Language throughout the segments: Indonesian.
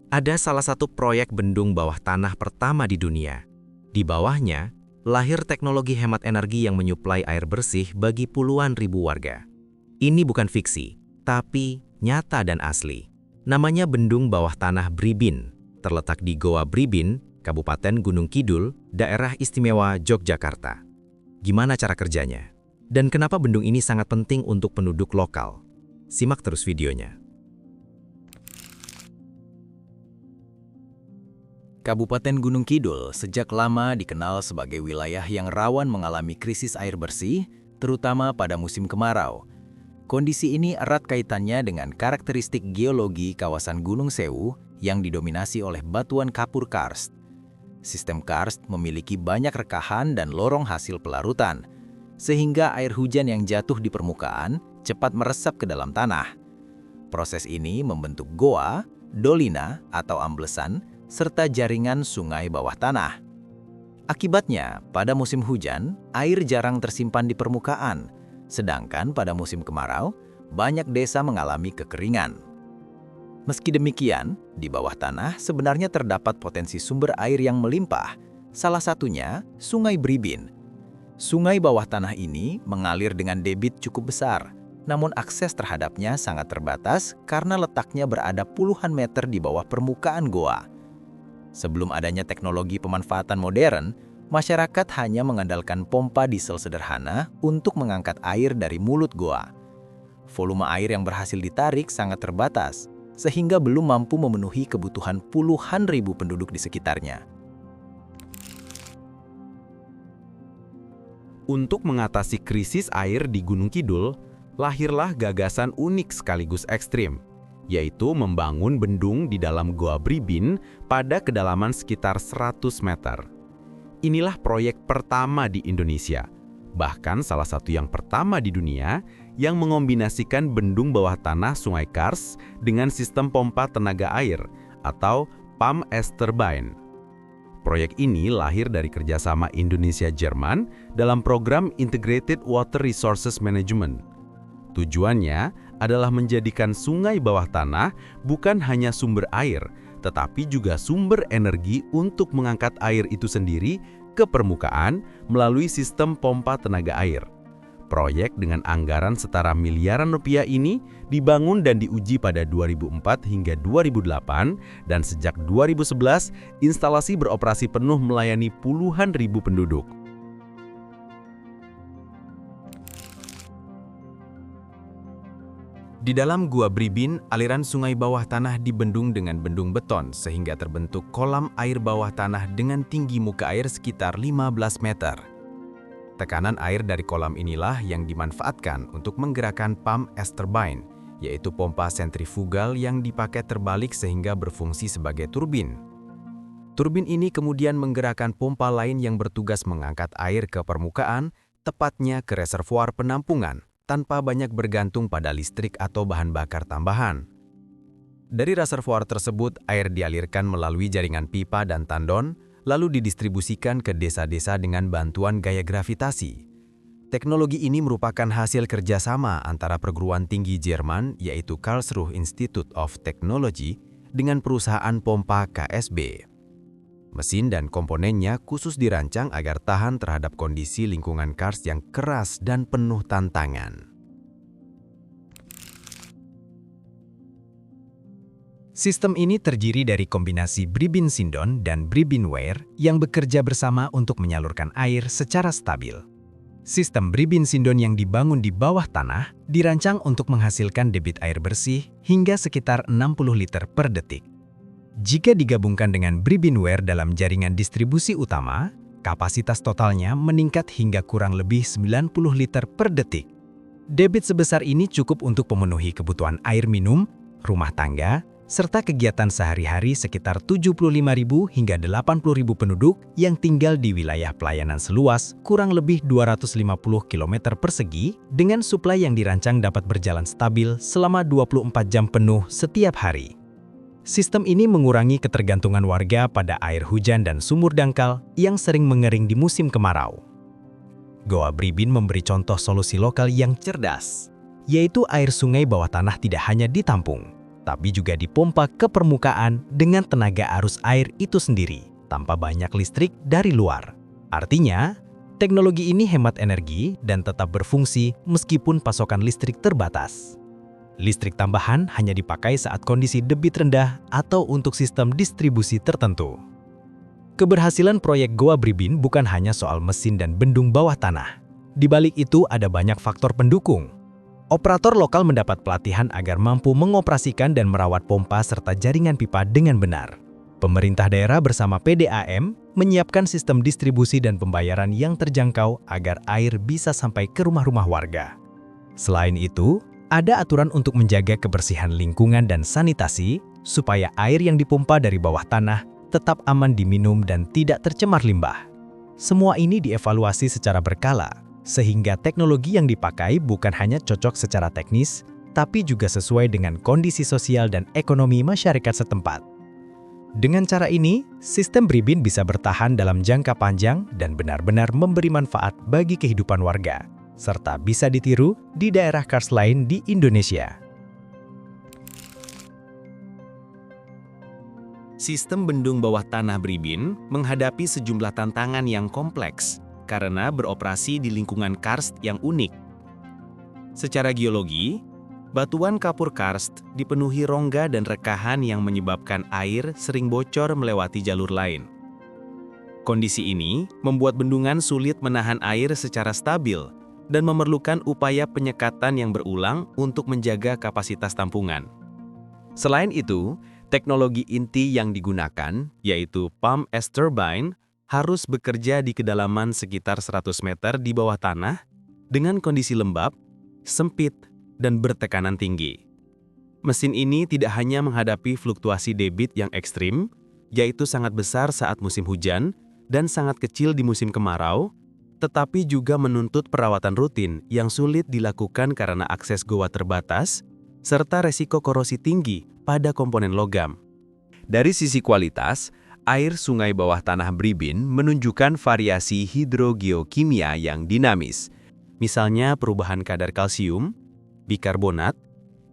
Ada salah satu proyek bendung bawah tanah pertama di dunia. Di bawahnya, lahir teknologi hemat energi yang menyuplai air bersih bagi puluhan ribu warga. Ini bukan fiksi, tapi nyata dan asli. Namanya Bendung Bawah Tanah Bribin, terletak di Goa Bribin, Kabupaten Gunung Kidul, Daerah Istimewa Yogyakarta. Gimana cara kerjanya? Dan kenapa bendung ini sangat penting untuk penduduk lokal? Simak terus videonya. Kabupaten Gunung Kidul sejak lama dikenal sebagai wilayah yang rawan mengalami krisis air bersih, terutama pada musim kemarau. Kondisi ini erat kaitannya dengan karakteristik geologi kawasan Gunung Sewu yang didominasi oleh batuan kapur karst. Sistem karst memiliki banyak rekahan dan lorong hasil pelarutan, sehingga air hujan yang jatuh di permukaan cepat meresap ke dalam tanah. Proses ini membentuk goa, dolina atau amblesan, serta jaringan sungai bawah tanah. Akibatnya, pada musim hujan, air jarang tersimpan di permukaan, sedangkan pada musim kemarau, banyak desa mengalami kekeringan. Meski demikian, di bawah tanah sebenarnya terdapat potensi sumber air yang melimpah, salah satunya Sungai Bribin. Sungai bawah tanah ini mengalir dengan debit cukup besar, namun akses terhadapnya sangat terbatas karena letaknya berada puluhan meter di bawah permukaan goa. Sebelum adanya teknologi pemanfaatan modern, masyarakat hanya mengandalkan pompa diesel sederhana untuk mengangkat air dari mulut goa. Volume air yang berhasil ditarik sangat terbatas, sehingga belum mampu memenuhi kebutuhan puluhan ribu penduduk di sekitarnya. Untuk mengatasi krisis air di Gunung Kidul, lahirlah gagasan unik sekaligus ekstrim, yaitu membangun bendung di dalam Goa Bribin pada kedalaman sekitar 100 meter. Inilah proyek pertama di Indonesia, bahkan salah satu yang pertama di dunia yang mengombinasikan bendung bawah tanah Sungai Kars dengan sistem pompa tenaga air atau pump as turbine. Proyek ini lahir dari kerjasama Indonesia-Jerman dalam program Integrated Water Resources Management. Tujuannya adalah menjadikan sungai bawah tanah bukan hanya sumber air, tetapi juga sumber energi untuk mengangkat air itu sendiri ke permukaan melalui sistem pompa tenaga air. Proyek dengan anggaran setara miliaran rupiah ini dibangun dan diuji pada 2004 hingga 2008, dan sejak 2011 instalasi beroperasi penuh melayani puluhan ribu penduduk. Di dalam Gua Bribin, aliran sungai bawah tanah dibendung dengan bendung beton sehingga terbentuk kolam air bawah tanah dengan tinggi muka air sekitar 15 meter. Tekanan air dari kolam inilah yang dimanfaatkan untuk menggerakkan pump as turbine, yaitu pompa sentrifugal yang dipakai terbalik sehingga berfungsi sebagai turbin. Turbin ini kemudian menggerakkan pompa lain yang bertugas mengangkat air ke permukaan, tepatnya ke reservoir penampungan, tanpa banyak bergantung pada listrik atau bahan bakar tambahan. Dari reservoir tersebut, air dialirkan melalui jaringan pipa dan tandon, lalu didistribusikan ke desa-desa dengan bantuan gaya gravitasi. Teknologi ini merupakan hasil kerjasama antara perguruan tinggi Jerman, yaitu Karlsruhe Institute of Technology, dengan perusahaan pompa KSB. Mesin dan komponennya khusus dirancang agar tahan terhadap kondisi lingkungan karst yang keras dan penuh tantangan. Sistem ini terdiri dari kombinasi Bribin Sindon dan Bribin Weir yang bekerja bersama untuk menyalurkan air secara stabil. Sistem Bribin Sindon yang dibangun di bawah tanah dirancang untuk menghasilkan debit air bersih hingga sekitar 60 liter per detik. Jika digabungkan dengan Bribin Weir dalam jaringan distribusi utama, kapasitas totalnya meningkat hingga kurang lebih 90 liter per detik. Debit sebesar ini cukup untuk memenuhi kebutuhan air minum, rumah tangga, serta kegiatan sehari-hari sekitar 75.000 hingga 80.000 penduduk yang tinggal di wilayah pelayanan seluas kurang lebih 250 km persegi dengan suplai yang dirancang dapat berjalan stabil selama 24 jam penuh setiap hari. Sistem ini mengurangi ketergantungan warga pada air hujan dan sumur dangkal yang sering mengering di musim kemarau. Goa Bribin memberi contoh solusi lokal yang cerdas, yaitu air sungai bawah tanah tidak hanya ditampung, tapi juga dipompa ke permukaan dengan tenaga arus air itu sendiri, tanpa banyak listrik dari luar. Artinya, teknologi ini hemat energi dan tetap berfungsi meskipun pasokan listrik terbatas. Listrik tambahan hanya dipakai saat kondisi debit rendah atau untuk sistem distribusi tertentu. Keberhasilan proyek Goa Bribin bukan hanya soal mesin dan bendung bawah tanah. Di balik itu ada banyak faktor pendukung. Operator lokal mendapat pelatihan agar mampu mengoperasikan dan merawat pompa serta jaringan pipa dengan benar. Pemerintah daerah bersama PDAM menyiapkan sistem distribusi dan pembayaran yang terjangkau agar air bisa sampai ke rumah-rumah warga. Selain itu, ada aturan untuk menjaga kebersihan lingkungan dan sanitasi supaya air yang dipompa dari bawah tanah tetap aman diminum dan tidak tercemar limbah. Semua ini dievaluasi secara berkala, sehingga teknologi yang dipakai bukan hanya cocok secara teknis, tapi juga sesuai dengan kondisi sosial dan ekonomi masyarakat setempat. Dengan cara ini, sistem Bribin bisa bertahan dalam jangka panjang dan benar-benar memberi manfaat bagi kehidupan warga, serta bisa ditiru di daerah kars lain di Indonesia. Sistem bendung bawah tanah Bribin menghadapi sejumlah tantangan yang kompleks karena beroperasi di lingkungan karst yang unik. Secara geologi, batuan kapur karst dipenuhi rongga dan rekahan yang menyebabkan air sering bocor melewati jalur lain. Kondisi ini membuat bendungan sulit menahan air secara stabil dan memerlukan upaya penyekatan yang berulang untuk menjaga kapasitas tampungan. Selain itu, teknologi inti yang digunakan, yaitu pump as turbine, harus bekerja di kedalaman sekitar 100 meter di bawah tanah dengan kondisi lembab, sempit, dan bertekanan tinggi. Mesin ini tidak hanya menghadapi fluktuasi debit yang ekstrim, yaitu sangat besar saat musim hujan dan sangat kecil di musim kemarau, tetapi juga menuntut perawatan rutin yang sulit dilakukan karena akses goa terbatas, serta resiko korosi tinggi pada komponen logam. Dari sisi kualitas, air sungai bawah tanah Bribin menunjukkan variasi hidrogeokimia yang dinamis, misalnya perubahan kadar kalsium, bikarbonat,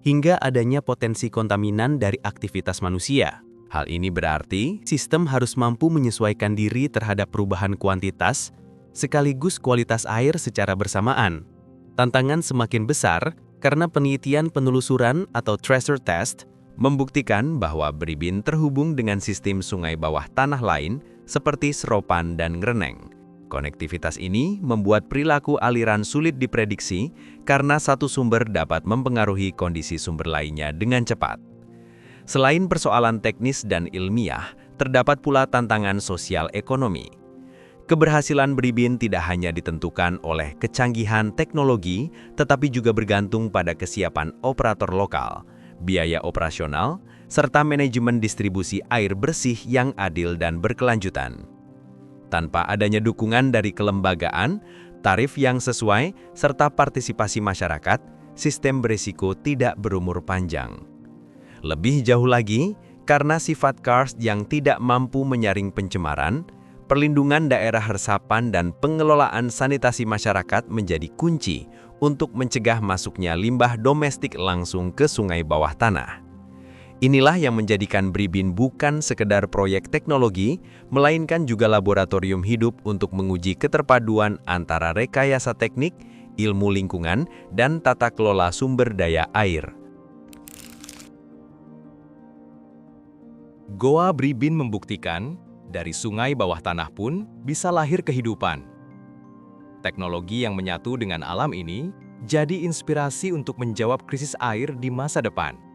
hingga adanya potensi kontaminan dari aktivitas manusia. Hal ini berarti sistem harus mampu menyesuaikan diri terhadap perubahan kuantitas sekaligus kualitas air secara bersamaan. Tantangan semakin besar karena penelitian penelusuran atau tracer test membuktikan bahwa Bribin terhubung dengan sistem sungai bawah tanah lain seperti Seropan dan Ngreneng. Konektivitas ini membuat perilaku aliran sulit diprediksi karena satu sumber dapat mempengaruhi kondisi sumber lainnya dengan cepat. Selain persoalan teknis dan ilmiah, terdapat pula tantangan sosial ekonomi. Keberhasilan Bribin tidak hanya ditentukan oleh kecanggihan teknologi, tetapi juga bergantung pada kesiapan operator lokal, biaya operasional, serta manajemen distribusi air bersih yang adil dan berkelanjutan. Tanpa adanya dukungan dari kelembagaan, tarif yang sesuai, serta partisipasi masyarakat, sistem berisiko tidak berumur panjang. Lebih jauh lagi, karena sifat karst yang tidak mampu menyaring pencemaran, perlindungan daerah resapan dan pengelolaan sanitasi masyarakat menjadi kunci untuk mencegah masuknya limbah domestik langsung ke sungai bawah tanah. Inilah yang menjadikan Bribin bukan sekedar proyek teknologi, melainkan juga laboratorium hidup untuk menguji keterpaduan antara rekayasa teknik, ilmu lingkungan, dan tata kelola sumber daya air. Goa Bribin membuktikan, dari sungai bawah tanah pun bisa lahir kehidupan. Teknologi yang menyatu dengan alam ini jadi inspirasi untuk menjawab krisis air di masa depan.